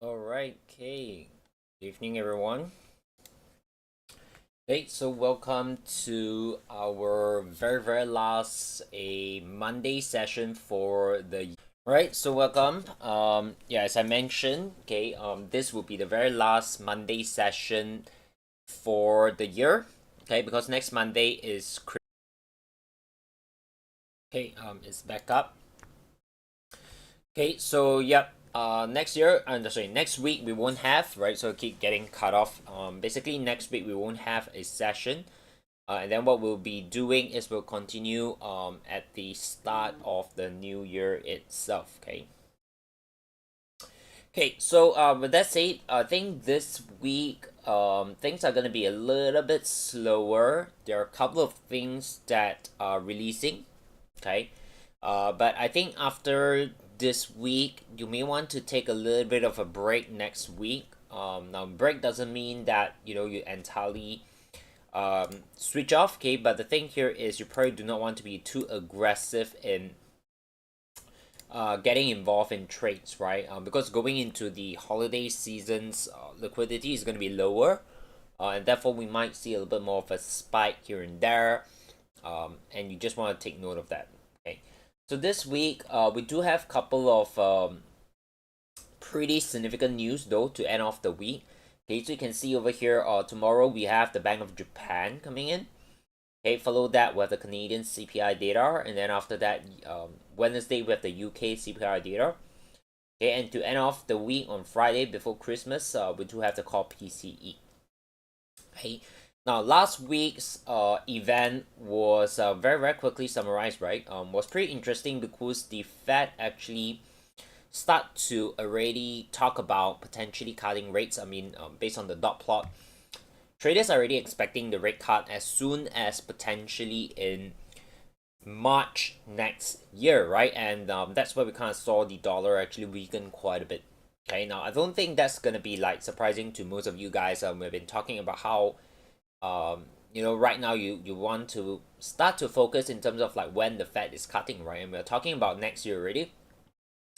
Alright, okay. Good evening, everyone. Okay, so welcome to our very last Monday session for the. Right, so welcome. Yeah, as I mentioned, okay, this will be the very last Monday session for the year. Okay, because next Monday is it's back up. Okay, so yep. Next year, next week we won't have, right? So keep getting cut off. Basically next week we won't have a session. And then what we'll be doing is we'll continue at the start of the new year itself. Okay. Okay, so with that said, I think this week things are gonna be a little bit slower. There are a couple of things that are releasing. Okay. But I think after this week, you may want to take a little bit of a break next week. Now break doesn't mean that you entirely switch off. Okay, but the thing here is you probably do not want to be too aggressive in getting involved in trades, right? Because going into the holiday seasons, liquidity is going to be lower, and therefore we might see a little bit more of a spike here and there, and you just want to take note of that. Okay, so this week we do have a couple of pretty significant news though to end off the week. Okay, so you can see over here, tomorrow we have the Bank of Japan coming in. Okay, follow that with the Canadian CPI data, and then after that, Wednesday we have the UK CPI data. Okay, and to end off the week on Friday before Christmas, we do have the core PCE. Okay, now last week's event was very quickly summarized, right? Was pretty interesting because the Fed actually start to already talk about potentially cutting rates. I mean, based on the dot plot, traders are already expecting the rate cut as soon as potentially in March next year, right? And that's where we kind of saw the dollar actually weaken quite a bit. Okay, now I don't think that's gonna be like surprising to most of you guys. We've been talking about how right now you want to start to focus in terms of like when the Fed is cutting, right? And we're talking about next year already.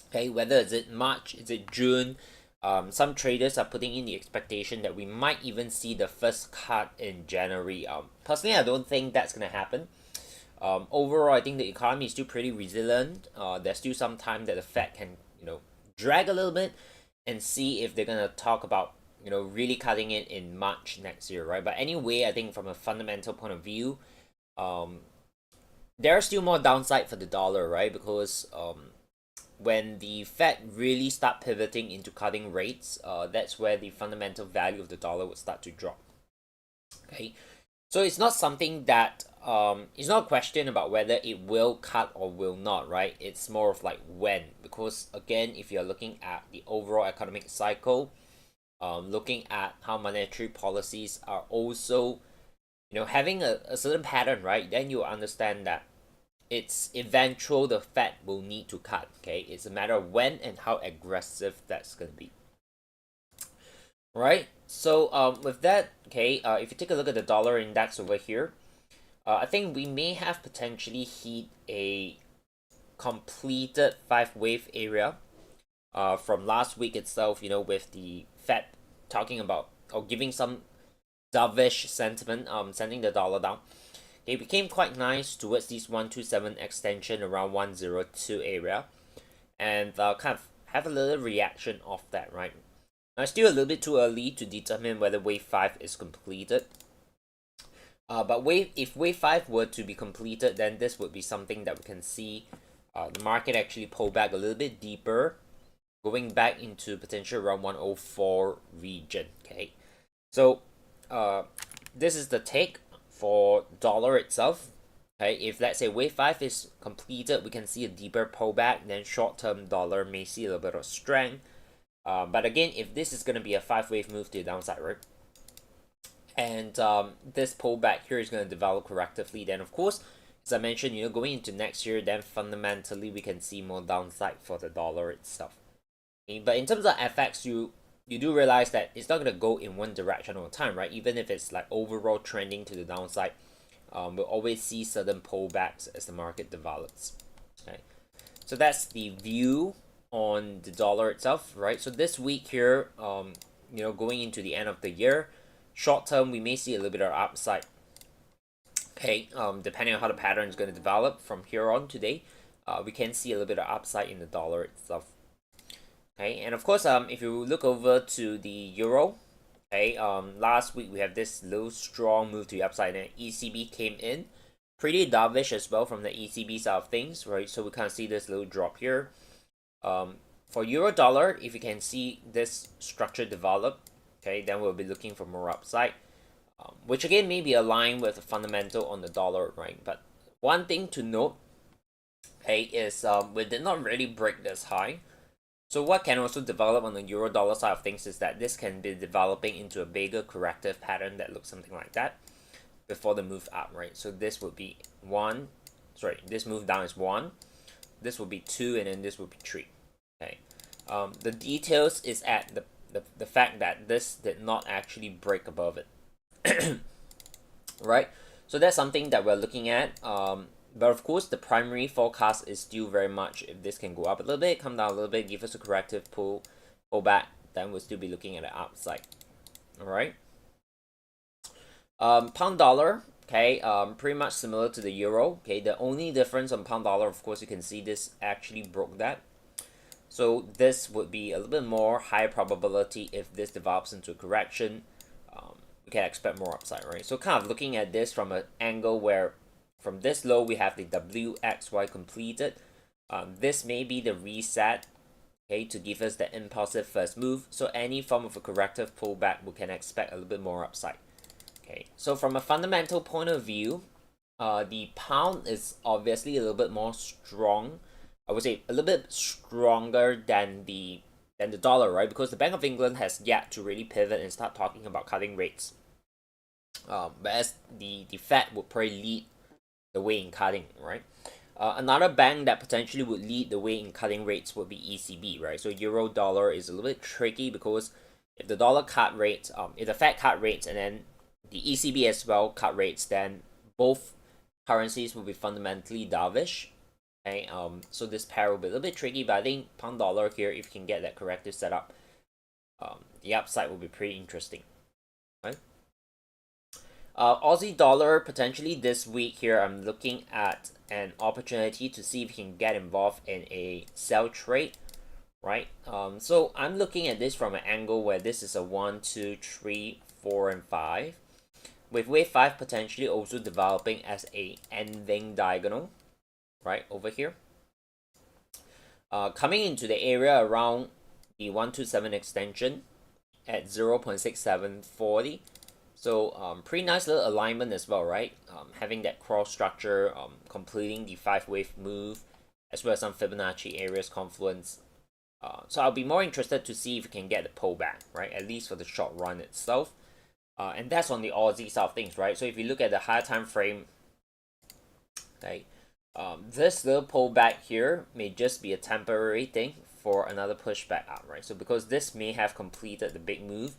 Okay, whether is it March, is it June? Some traders are putting in the expectation that we might even see the first cut in January. Personally, I don't think that's gonna happen. Overall, I think the economy is still pretty resilient. There's still some time that the Fed can drag a little bit and see if they're gonna talk about really cutting it in March next year, right? But anyway, I think from a fundamental point of view, there's still more downside for the dollar, right? Because when the Fed really start pivoting into cutting rates, that's where the fundamental value of the dollar would start to drop. Okay, so it's not something that it's not a question about whether it will cut or will not, right? It's more of like when, because again, if you're looking at the overall economic cycle, looking at how monetary policies are also having a certain pattern, right? Then you understand that it's eventual the Fed will need to cut. Okay, it's a matter of when and how aggressive that's gonna be. Right. So with that, okay, if you take a look at the dollar index over here, I think we may have potentially hit a completed 5 wave area from last week itself, with the Fed talking about or giving some dovish sentiment, sending the dollar down. It became quite nice towards this 127 extension around 102 area, and kind of have a little reaction of that, right? Now, it's still a little bit too early to determine whether wave 5 is completed. But if wave 5 were to be completed, then this would be something that we can see the market actually pull back a little bit deeper, going back into potential around 104 region. Okay, so this is the take for dollar itself. Okay, if let's say wave 5 is completed, we can see a deeper pullback, then short-term dollar may see a little bit of strength. But again, if this is going to be a 5 wave move to the downside, right? And this pullback here is going to develop correctively, then of course, as I mentioned, going into next year, then fundamentally we can see more downside for the dollar itself. Okay? But in terms of FX, you do realize that it's not going to go in one direction all the time, right? Even if it's like overall trending to the downside, we'll always see certain pullbacks as the market develops. Okay, so that's the view on the dollar itself, right? So this week here, going into the end of the year, short term, we may see a little bit of upside. Okay, depending on how the pattern is going to develop from here on today, we can see a little bit of upside in the dollar itself. Okay, and of course, if you look over to the euro, okay, last week we have this little strong move to the upside, and ECB came in pretty dovish as well from the ECB side of things, right? So we kind of see this little drop here. For euro dollar, if you can see this structure develop, okay, then we'll be looking for more upside, which again may be aligned with the fundamental on the dollar, right? But one thing to note, okay, is we did not really break this high. So what can also develop on the euro dollar side of things is that this can be developing into a bigger corrective pattern that looks something like that before the move up, right? So this would be this move down is 1, this will be 2, and then this will be 3. Okay, the details is at the fact that this did not actually break above it. Right, so that's something that we're looking at. But of course, the primary forecast is still very much if this can go up a little bit, come down a little bit, give us a corrective pull back, then we'll still be looking at the upside. All right. Pound dollar, okay, pretty much similar to the euro. Okay, the only difference on pound dollar, of course, you can see this actually broke that. So this would be a little bit more high probability if this develops into a correction. We can expect more upside, right? So kind of looking at this from an angle where from this low we have the WXY completed. This may be the reset, okay, to give us the impulsive first move. So any form of a corrective pullback, we can expect a little bit more upside. Okay, so from a fundamental point of view, the pound is obviously a little bit more strong. I would say a little bit stronger than the dollar, right? Because the Bank of England has yet to really pivot and start talking about cutting rates. Whereas the Fed would probably lead the way in cutting, right? Another bank that potentially would lead the way in cutting rates would be ECB, right? So euro dollar is a little bit tricky because if the dollar cut rates, if the Fed cut rates and then the ECB as well cut rates, then both currencies will be fundamentally dovish. Okay, so this pair will be a little bit tricky, but I think pound dollar here, if you can get that corrective setup, the upside will be pretty interesting. Right? Aussie dollar, potentially this week here, I'm looking at an opportunity to see if you can get involved in a sell trade, right? So I'm looking at this from an angle where this is a 1, 2, 3, 4, and 5, with wave 5 potentially also developing as a ending diagonal, right over here. Coming into the area around the 127 extension at 0.6740. So pretty nice little alignment as well, right? Having that cross structure, completing the 5-wave move, as well as some Fibonacci areas confluence. So I'll be more interested to see if you can get the pullback, right? At least for the short run itself. And that's on the Aussie side of things, right? So if you look at the higher time frame, okay, this little pullback here may just be a temporary thing for another pushback up, right? So because this may have completed the big move,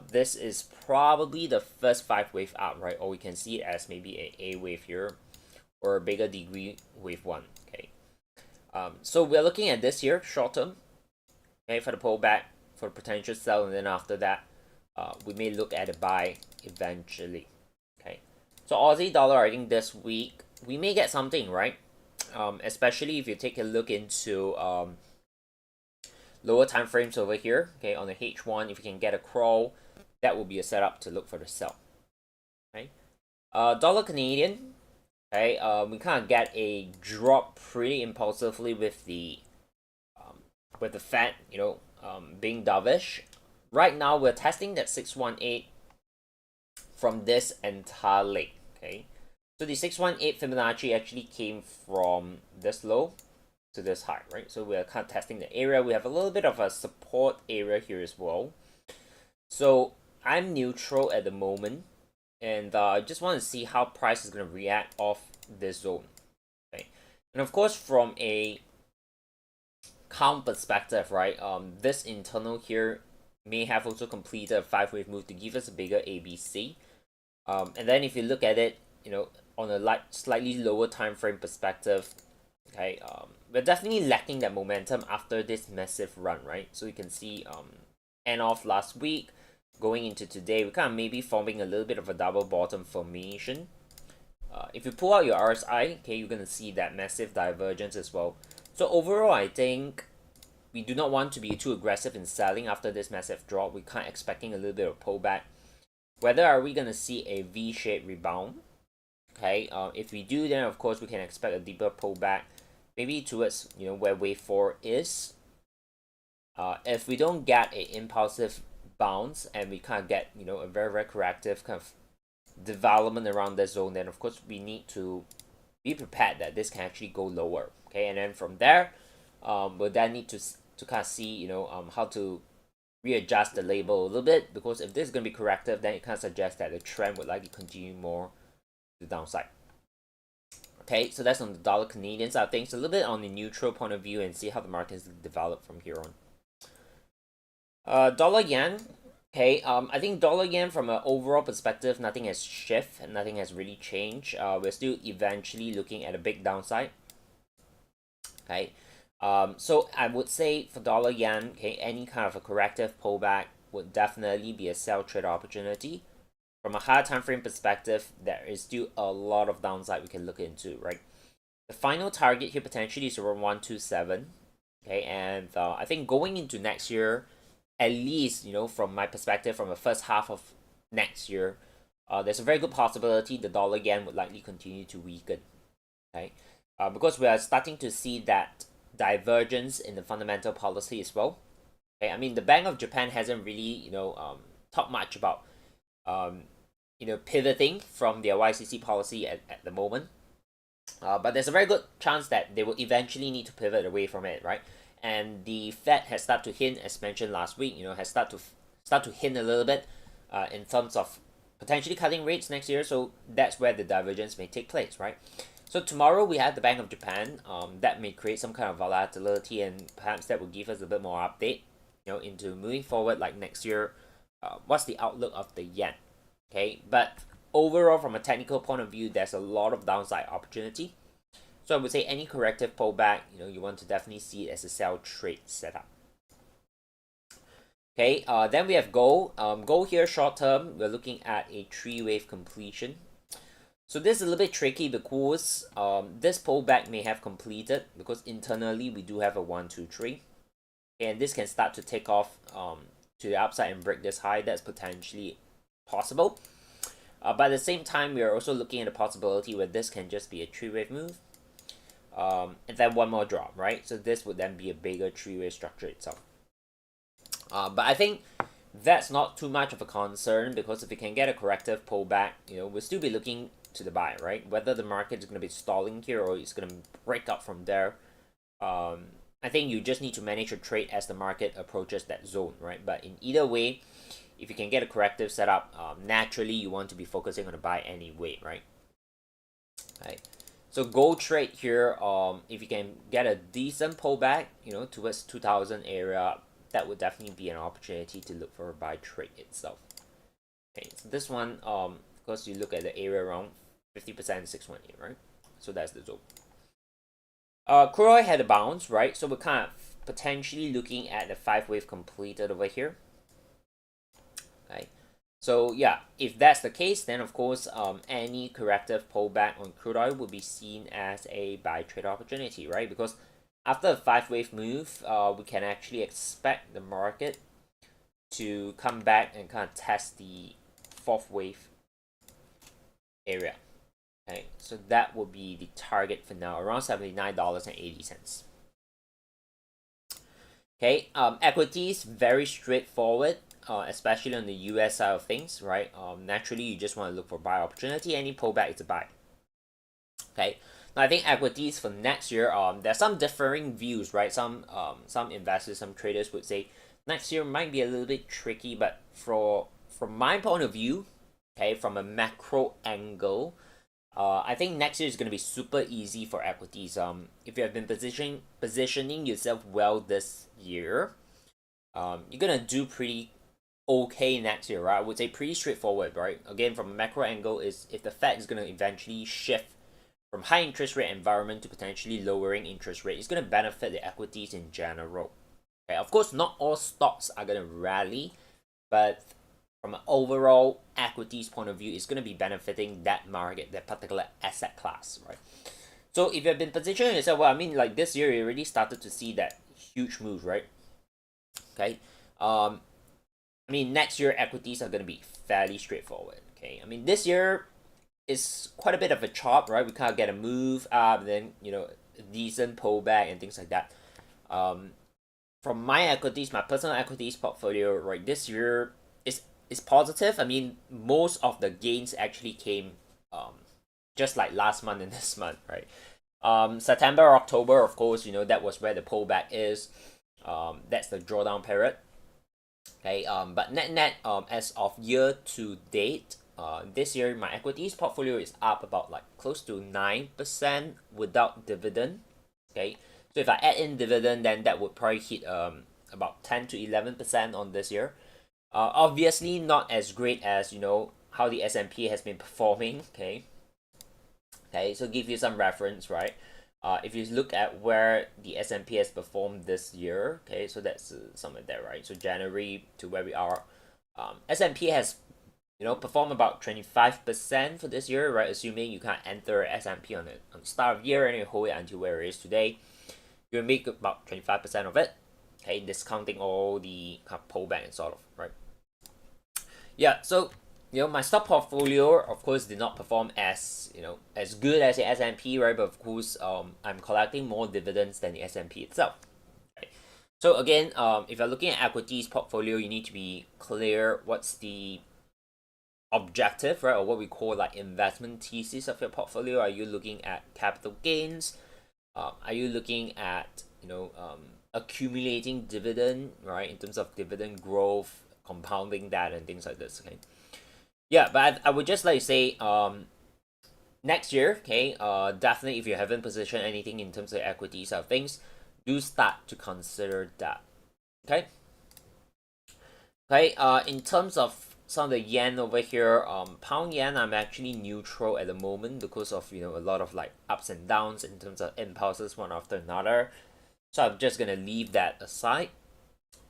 this is probably the first 5-wave up, right? Or we can see it as maybe a wave here, or a bigger degree wave 1. Okay. So we're looking at this here short term, okay, for the pullback, for the potential sell, and then after that, we may look at a buy eventually. Okay. So Aussie dollar, I think this week we may get something, right? Especially if you take a look into lower time frames over here, okay, on the H1, if you can get a crawl, that will be a setup to look for the sell. Okay, dollar Canadian, okay, we kind of get a drop pretty impulsively with the Fed, being dovish. Right now, we're testing that 618 from this entire leg. Okay, so the 618 Fibonacci actually came from this low to this high, right? So we're kind of testing the area. We have a little bit of a support area here as well. So I'm neutral at the moment, and I just want to see how price is going to react off this zone. Okay, and of course from a count perspective, right? This internal here may have also completed a 5-wave move to give us a bigger ABC. And then if you look at it, on a slightly lower time frame perspective, okay, we're definitely lacking that momentum after this massive run, right? So you can see end of last week, going into today, we're kind of maybe forming a little bit of a double bottom formation. If you pull out your RSI, okay, you're gonna see that massive divergence as well. So overall, I think we do not want to be too aggressive in selling after this massive drop. We're kind of expecting a little bit of pullback. Whether are we gonna see a V-shaped rebound? Okay, if we do, then of course we can expect a deeper pullback, maybe towards where wave 4 is. If we don't get a impulsive bounce and we kind of get a very corrective kind of development around the zone, then of course we need to be prepared that this can actually go lower. Okay, and then from there, we'll then need to kind of see how to readjust the label a little bit, because if this is going to be corrective, then it kind of suggests that the trend would likely continue more to the downside. Okay, so that's on the dollar Canadian side of things. A little bit on the neutral point of view and see how the markets develop from here on. Dollar yen. Okay, I think dollar yen from an overall perspective, nothing has shifted and nothing has really changed. We're still eventually looking at a big downside. Okay, so I would say for dollar yen, okay, any kind of a corrective pullback would definitely be a sell trade opportunity. From a higher time frame perspective, there is still a lot of downside we can look into, right? The final target here potentially is around 127. Okay, and I think going into next year, at least from my perspective, from the first half of next year, there's a very good possibility the dollar yen would likely continue to weaken. Okay, because we are starting to see that divergence in the fundamental policy as well. Okay, I mean the Bank of Japan hasn't really talked much about pivoting from their YCC policy at the moment. But there's a very good chance that they will eventually need to pivot away from it, right? And the Fed has started to hint, as mentioned last week, has started to hint a little bit in terms of potentially cutting rates next year. So that's where the divergence may take place, right? So tomorrow we have the Bank of Japan. That may create some kind of volatility, and perhaps that will give us a bit more update, into moving forward, like next year. What's the outlook of the yen? Okay, but overall, from a technical point of view, there's a lot of downside opportunity. So I would say any corrective pullback, you want to definitely see it as a sell trade setup. Okay, then we have gold. Gold here short term, we're looking at a 3-wave completion. So this is a little bit tricky because this pullback may have completed because internally we do have a 1, 2, 3. And this can start to take off to the upside and break this high. That's potentially possible. But at the same time, we are also looking at a possibility where this can just be a 3-wave move. And then one more drop, right? So this would then be a bigger 3-wave structure itself. But I think that's not too much of a concern, because if we can get a corrective pullback, we'll still be looking to the buy, right? Whether the market is going to be stalling here or it's going to break up from there, I think you just need to manage your trade as the market approaches that zone, right? But in either way, if you can get a corrective setup, naturally you want to be focusing on the buy anyway, right? Right. So gold trade here, if you can get a decent pullback, towards 2000 area, that would definitely be an opportunity to look for a buy trade itself. Okay, so this one, of course, you look at the area around 50% 618, right? So that's the zone. Crude oil had a bounce, right? So we're kind of potentially looking at the 5-wave completed over here. Okay. So yeah, if that's the case, then of course, any corrective pullback on crude oil will be seen as a buy trade opportunity, right? Because after a 5-wave move, we can actually expect the market to come back and kind of test the 4th wave area. Okay, so that will be the target for now, around $79.80. Okay, equities, very straightforward. Especially on the US side of things, right? Naturally, you just want to look for buy opportunity. Any pullback is a buy. Okay. Now, I think equities for next year, there's some differing views, right? Some investors, some traders would say next year might be a little bit tricky, but from my point of view, okay, from a macro angle, I think next year is going to be super easy for equities. If you have been positioning yourself well this year, you're gonna do pretty okay next year, right? I would say pretty straightforward, right? Again, from a macro angle, is if the Fed is going to eventually shift from high interest rate environment to potentially lowering interest rate is going to benefit the equities in general. Okay, of course, not all stocks are going to rally, but from an overall equities point of view, it's going to be benefiting that market, that particular asset class, right? So if you've been positioning yourself, well, I mean, like this year, you already started to see that huge move, right? Okay. I mean, next year equities are going to be fairly straightforward. Okay. I mean, this year is quite a bit of a chop, right? We kind of get a move up, then a decent pullback and things like that. From my equities, my personal equities portfolio, right, this year is positive. I mean, most of the gains actually came just like last month and this month, right? September, October, of course, that was where the pullback is. That's the drawdown period. Okay. But net, as of year to date, this year my equities portfolio is up about like close to 9% without dividend. Okay. So if I add in dividend, then that would probably hit about 10 to 11% on this year. Obviously not as great as how the S&P has been performing. Okay, so give you some reference, right? If you look at where the S&P has performed this year, okay, so that's somewhere there, right? So January to where we are, S&P has performed about 25% for this year, right? Assuming you can't enter S&P on the start of year and you hold it until where it is today, you'll make about 25% of it. Okay, discounting all the kind of pullback and sort of, right? Yeah, so my stock portfolio, of course, did not perform as as good as the S&P, right? But of course, I'm collecting more dividends than the S&P itself. Right? So again, if you're looking at equities portfolio, you need to be clear what's the objective, right, or what we call like investment thesis of your portfolio. Are you looking at capital gains? Are you looking at accumulating dividend, right, in terms of dividend growth, compounding that and things like this? Okay. Yeah, but I would just like to say next year, okay, definitely if you haven't positioned anything in terms of equities or things, do start to consider that. Okay. In terms of some of the yen over here, pound yen, I'm actually neutral at the moment because of a lot of like ups and downs in terms of impulses one after another. So I'm just gonna leave that aside.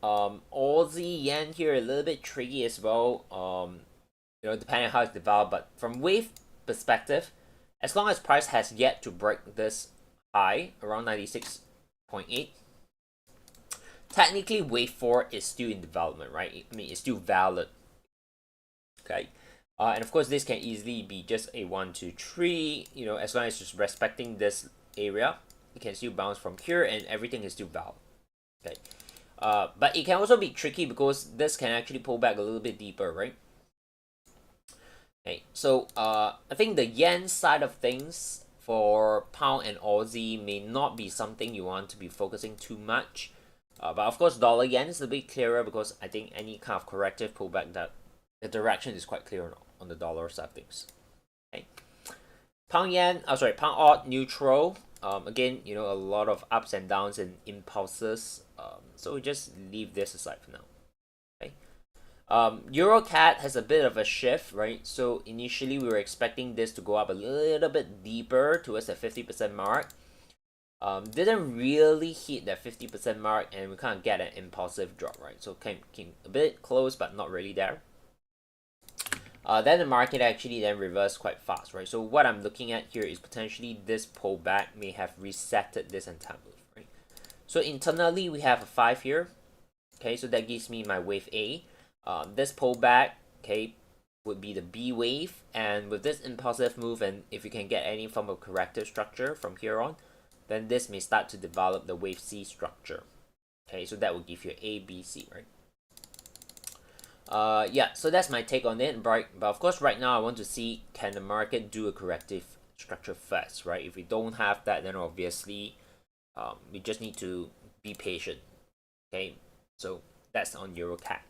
Aussie yen here a little bit tricky as well. Depending on how it's developed, but from wave perspective, as long as price has yet to break this high around 96.8, technically wave 4 is still in development, right? I mean, it's still valid. Okay. And of course, this can easily be just a 1, 2, 3. As long as it's respecting this area, it can still bounce from here, and everything is still valid. Okay. But it can also be tricky because this can actually pull back a little bit deeper, right? Okay, so I think the yen side of things for pound and Aussie may not be something you want to be focusing too much. But of course, dollar yen is a bit clearer because I think any kind of corrective pullback, that the direction is quite clear on the dollar side of things. Okay, pound odd neutral. Again, a lot of ups and downs and impulses. So we just leave this aside for now. EURCAD has a bit of a shift, right? So initially we were expecting this to go up a little bit deeper towards the 50% mark. Didn't really hit that 50% mark, and we kind of get an impulsive drop, right? So came a bit close, but not really there. Then the market actually then reversed quite fast, right? So what I'm looking at here is potentially this pullback may have resetted this entire move, right? So internally we have a 5 here. Okay, so that gives me my wave A. This pullback, okay, would be the B wave, and with this impulsive move, and if you can get any form of corrective structure from here on, then this may start to develop the wave C structure. Okay, so that will give you A, B, C, right? Yeah, so that's my take on it, right? But of course, right now I want to see, can the market do a corrective structure first, right? If we don't have that, then obviously we just need to be patient. Okay, so that's on EURCAD.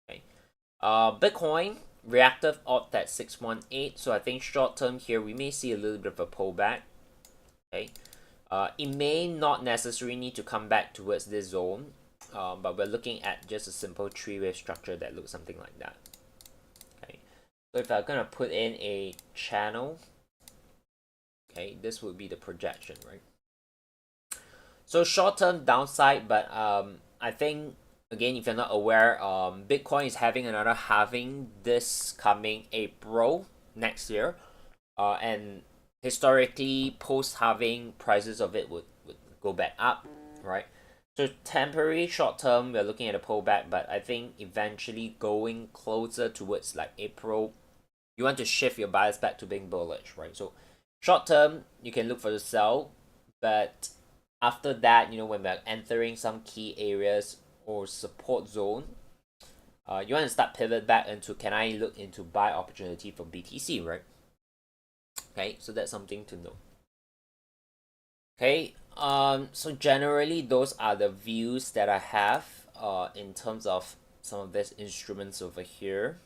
Okay, Bitcoin reactive odd at 618, so I think short term here we may see a little bit of a pullback. Okay, it may not necessarily need to come back towards this zone, but we're looking at just a simple 3-wave structure that looks something like that. Okay, so if I'm gonna put in a channel, Okay, this would be the projection, right? So short-term downside, but I think again, if you're not aware, Bitcoin is having another halving this coming April next year, and historically post-halving prices of it would go back up, right? So temporary short-term, we're looking at a pullback, but I think eventually going closer towards like April, you want to shift your bias back to being bullish, right? So short-term, you can look for the sell, but after that, you know, when we're entering some key areas or support zone, you want to start pivot back into, can I look into buy opportunity for BTC, right? Okay, so that's something to know. Okay, so generally those are the views that I have in terms of some of these instruments over here.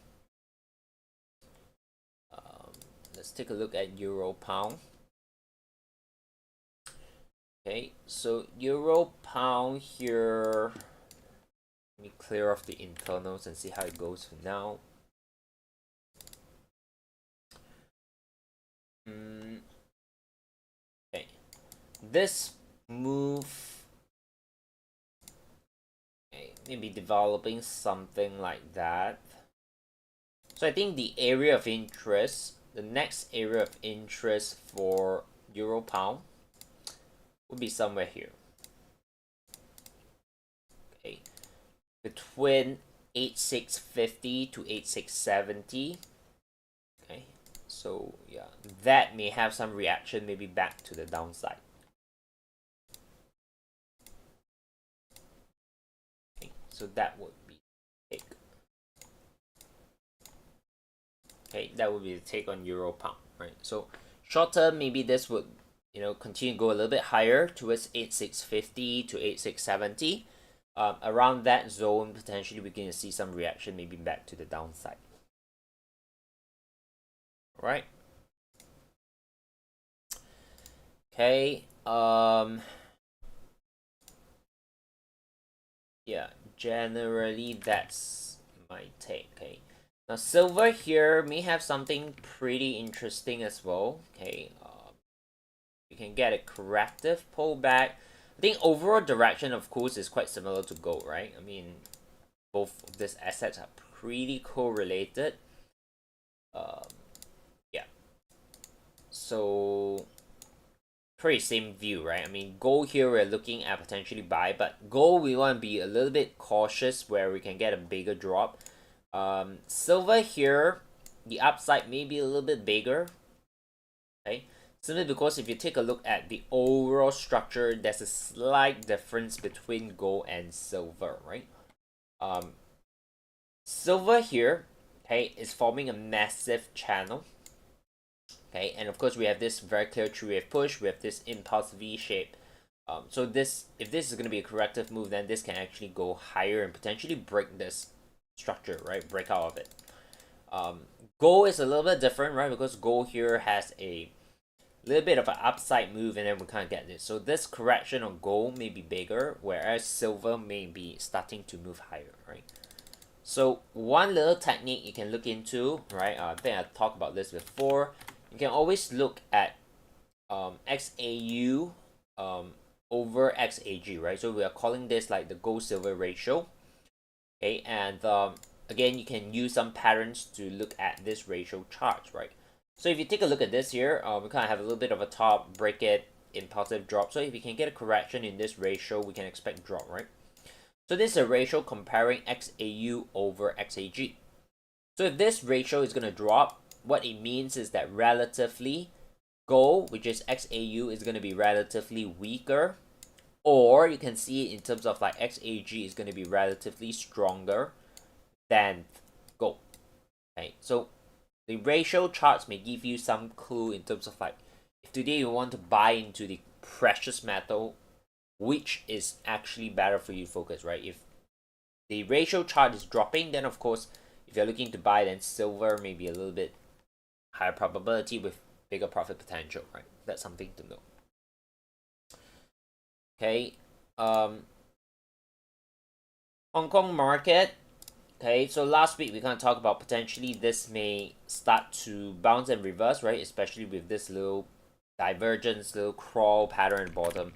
Let's take a look at Euro Pound. Okay, so Euro Pound here. Let me clear off the internals and see how it goes for now. Okay, this move, okay, maybe developing something like that. So I think the area of interest, the next area of interest for Euro Pound would be somewhere here. Okay, between 8650 to 8670. Okay, so yeah, that may have some reaction, maybe back to the downside. Okay, so that would be take. Okay, that would be the take on Euro Pound, right? So short term, maybe this would, you know, continue to go a little bit higher towards 8650 to 8670. Around that zone, potentially we're going to see some reaction, maybe back to the downside. All right. Okay. Yeah, generally that's my take. Okay. Now silver here may have something pretty interesting as well. Okay. You can get a corrective pullback. I think overall direction, of course, is quite similar to gold, right? I mean, both of these assets are pretty correlated. Yeah. So pretty same view, right? I mean, gold here we're looking at potentially buy, but gold we want to be a little bit cautious where we can get a bigger drop. Silver here, the upside may be a little bit bigger. Okay. Simply because if you take a look at the overall structure, there's a slight difference between gold and silver, right? Silver here, okay, is forming a massive channel. Okay, and of course we have this very clear three-wave push. We have this impulse V shape. So this, if this is going to be a corrective move, then this can actually go higher and potentially break this structure, right? Break out of it. Gold is a little bit different, right? Because gold here has a little bit of an upside move, and then we kind of get this. So this correction on gold may be bigger, whereas silver may be starting to move higher, right? So one little technique you can look into, right? I think I talked about this before. You can always look at XAU over XAG, right? So we are calling this like the gold-silver ratio. Okay, and again, you can use some patterns to look at this ratio charts, right? So if you take a look at this here, we kind of have a little bit of a top, break it, impulsive drop. So if we can get a correction in this ratio, we can expect drop, right? So this is a ratio comparing XAU over XAG. So if this ratio is going to drop, what it means is that relatively gold, which is XAU, is going to be relatively weaker. Or you can see it in terms of like XAG is going to be relatively stronger than gold. Okay, so the ratio charts may give you some clue in terms of like, if today you want to buy into the precious metal, which is actually better for you to focus, right? If the ratio chart is dropping, then of course, if you're looking to buy, then silver may be a little bit higher probability with bigger profit potential, right? That's something to know. Okay, Hong Kong market. Okay, so last week we kind of talked about potentially this may start to bounce and reverse, right? Especially with this little divergence, little crawl pattern at the bottom.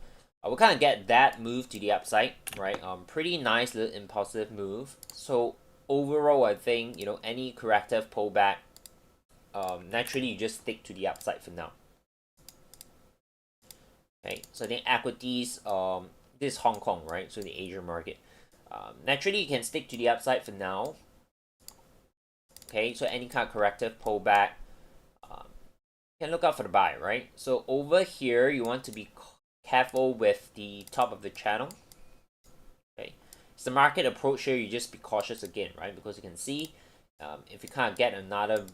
We kind of get that move to the upside, right? Pretty nice little impulsive move. So overall, I think, you know, any corrective pullback, naturally you just stick to the upside for now. Okay, so I think equities, this is Hong Kong, right? So the Asian market. Naturally, you can stick to the upside for now. Okay, so any kind of corrective pullback, you can look out for the buy, right? So over here, you want to be careful with the top of the channel. Okay, it's the market approach here. You just be cautious again, right? Because you can see, if you kind of get another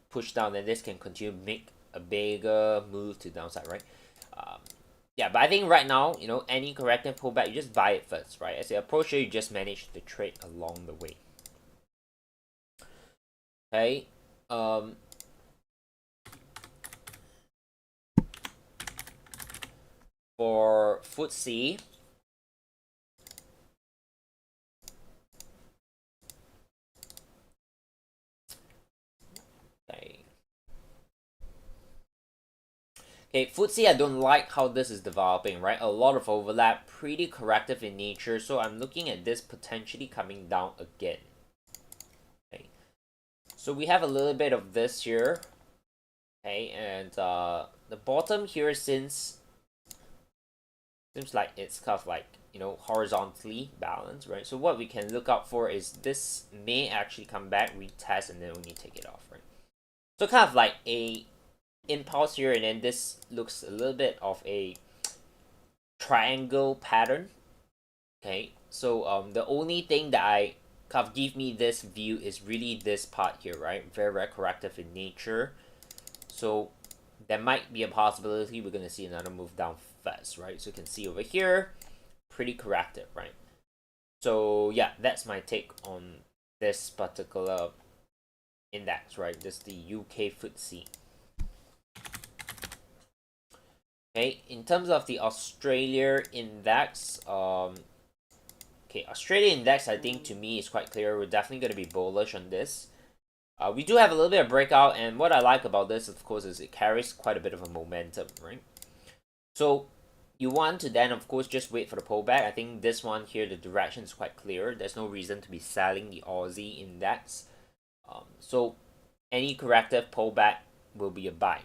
push down, then this can continue to make a bigger move to the downside, right? Yeah, but I think right now, you know, any corrective pullback, you just buy it first, right? As you approach here, you just manage the trade along the way. Okay. For Footsie, okay, Footsie, I don't like how this is developing, right? A lot of overlap, pretty corrective in nature, so I'm looking at this potentially coming down again. Okay, so we have a little bit of this here, okay, and the bottom here seems like it's kind of like, you know, horizontally balanced, right? So what we can look out for is this may actually come back, retest, and then only take it off, right? So kind of like a impulse here, and then this looks a little bit of a triangle pattern. Okay, so the only thing that I kind of give me this view is really this part here, right? Very, very corrective in nature. So there might be a possibility we're going to see another move down first, right? So you can see over here, pretty corrective, right? So yeah, that's my take on this particular index, right? This is the UK Footsie. Okay, in terms of the Australia index, okay, Australia index, I think to me is quite clear. We're definitely going to be bullish on this. We do have a little bit of breakout, and what I like about this, of course, is it carries quite a bit of a momentum, right? So you want to then, of course, just wait for the pullback. I think this one here, the direction is quite clear. There's no reason to be selling the Aussie index. So any corrective pullback will be a buy.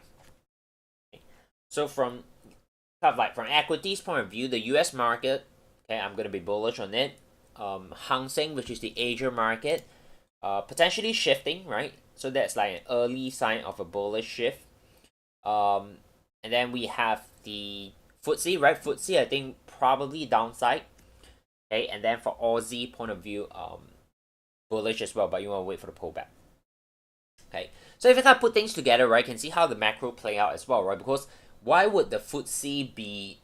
Okay. So from kind of like from equities point of view, the US market, okay, I'm gonna be bullish on it. Hang Seng, which is the Asia market, potentially shifting, right? So that's like an early sign of a bullish shift. And then we have the Footsie, right? Footsie, I think probably downside. Okay, and then for Aussie point of view, bullish as well, but you want to wait for the pullback. Okay, so if I kind of put things together, right, you can see how the macro play out as well, right? Because why would the Footsie be,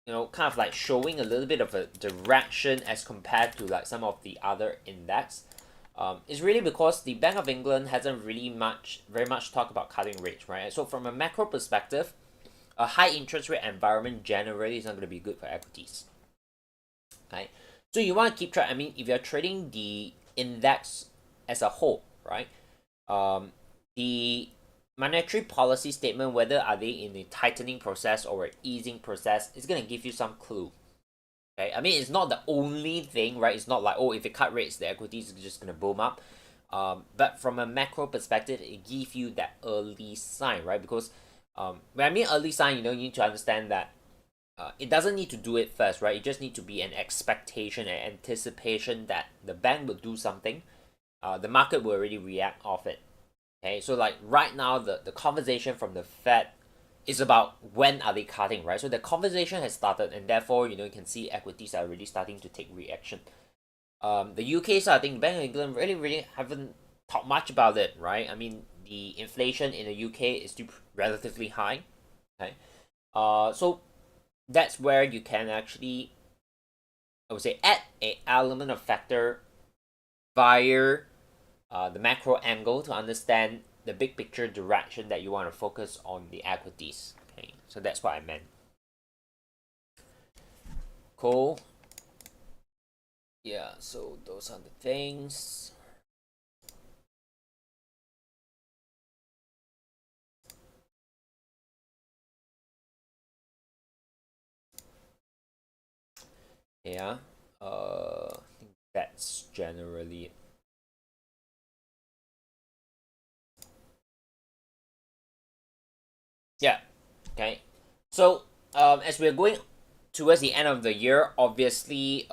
you know, kind of like showing a little bit of a direction as compared to like some of the other index? It's really because the Bank of England hasn't really very much talked about cutting rates, right? So from a macro perspective, a high interest rate environment generally is not going to be good for equities. Okay, so you want to keep track. I mean, if you're trading the index as a whole, right? The monetary policy statement, whether are they in a tightening process or an easing process, is going to give you some clue. Okay, I mean, it's not the only thing, right? It's not like, oh, if it cut rates, the equities is just going to boom up. But from a macro perspective, it gives you that early sign, right? Because when I mean early sign, you know, you need to understand that it doesn't need to do it first, right? It just need to be an expectation, an anticipation that the bank will do something. The market will already react off it. Okay, so like right now, the conversation from the Fed is about when are they cutting, right? So the conversation has started, and therefore, you know, you can see equities are really starting to take reaction. The UK side, I think Bank of England really haven't talked much about it, right? I mean, the inflation in the UK is still relatively high. Okay, so that's where you can actually, I would say, add a element of factor via the macro angle to understand the big picture direction that you want to focus on the equities. Okay, so that's what I meant. Cool. Yeah, so those are the things. Yeah, I think that's generally it. Yeah. Okay. So as we're going towards the end of the year, obviously,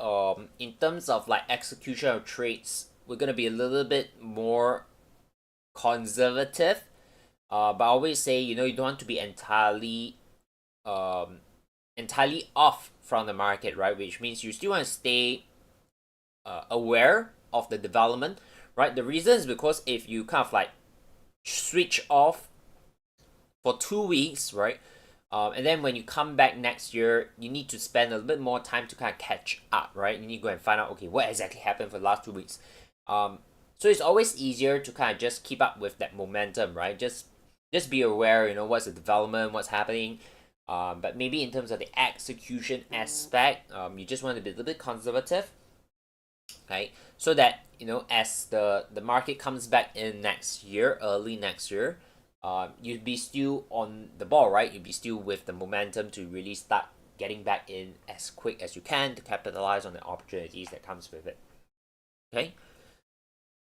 in terms of like execution of trades, we're gonna be a little bit more conservative. But I always say, you know, you don't want to be um, entirely off from the market, right? Which means you still want to stay aware of the development, right? The reason is because if you kind of like switch off for 2 weeks, right? And then when you come back next year, you need to spend a little bit more time to kind of catch up, right? You need to go and find out, okay, what exactly happened for the last 2 weeks. So it's always easier to kind of just keep up with that momentum, right? Just be aware, you know, what's the development, what's happening. But maybe in terms of the execution aspect, you just want to be a little bit conservative, okay? So that, you know, as the market comes back in next year, early next year, you'd be still on the ball, right? You'd be still with the momentum to really start getting back in as quick as you can to capitalize on the opportunities that comes with it. Okay.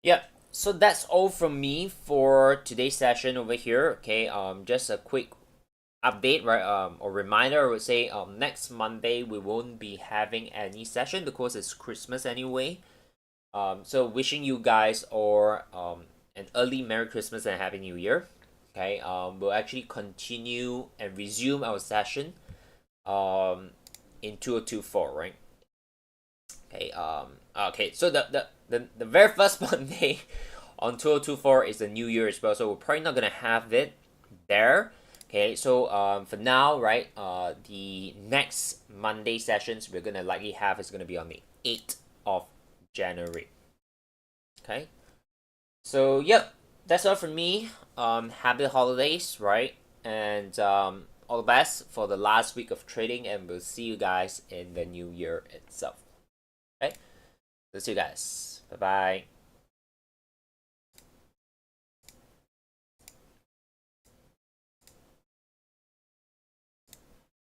Yeah. So that's all from me for today's session over here. Okay. Just a quick update, right? Or reminder, I would say, next Monday we won't be having any session because it's Christmas anyway. So wishing you guys all an early Merry Christmas and Happy New Year. Okay. We'll actually continue and resume our session in 2024, right? Okay. Okay. So the very first Monday on 2024 is the New Year as well. So we're probably not gonna have it there. Okay. So for now, right? The next Monday sessions we're gonna likely have is gonna be on the 8th of January. Okay. So yep, that's all from me. Happy holidays, right? And all the best for the last week of trading, and we'll see you guys in the new year itself. Okay, so see you guys. Bye bye.